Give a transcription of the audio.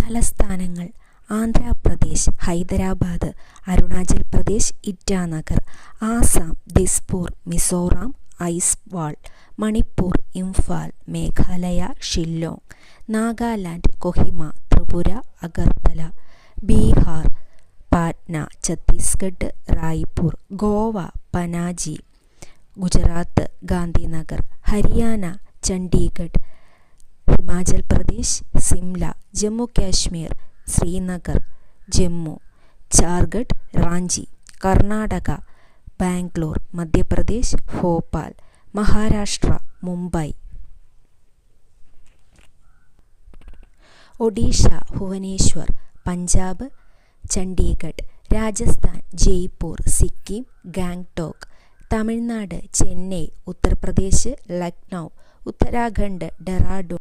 തലസ്ഥാനങ്ങൾ: Andhra Pradesh Hyderabad, Arunachal Pradesh Itanagar, Assam Dispur, Mizoram Aizawl, Manipur Imphal, Meghalaya Shillong, Nagaland Kohima, Tripura Agartala, Bihar Patna, Chhattisgarh Raipur, Goa Panaji, Gujarat Gandhinagar, Haryana Chandigarh, Himachal Pradesh Simla, Jammu Kashmir Srinagar, Jammu, Jharkhand Ranchi, Karnataka Bangalore, Madhya Pradesh Bhopal, Maharashtra Mumbai, Odisha Bhubaneswar, Punjab Chandigarh, Rajasthan Jaipur, Sikkim Gangtok, Tamil Nadu Chennai, Uttar Pradesh Lucknow, Uttarakhand Dehradun,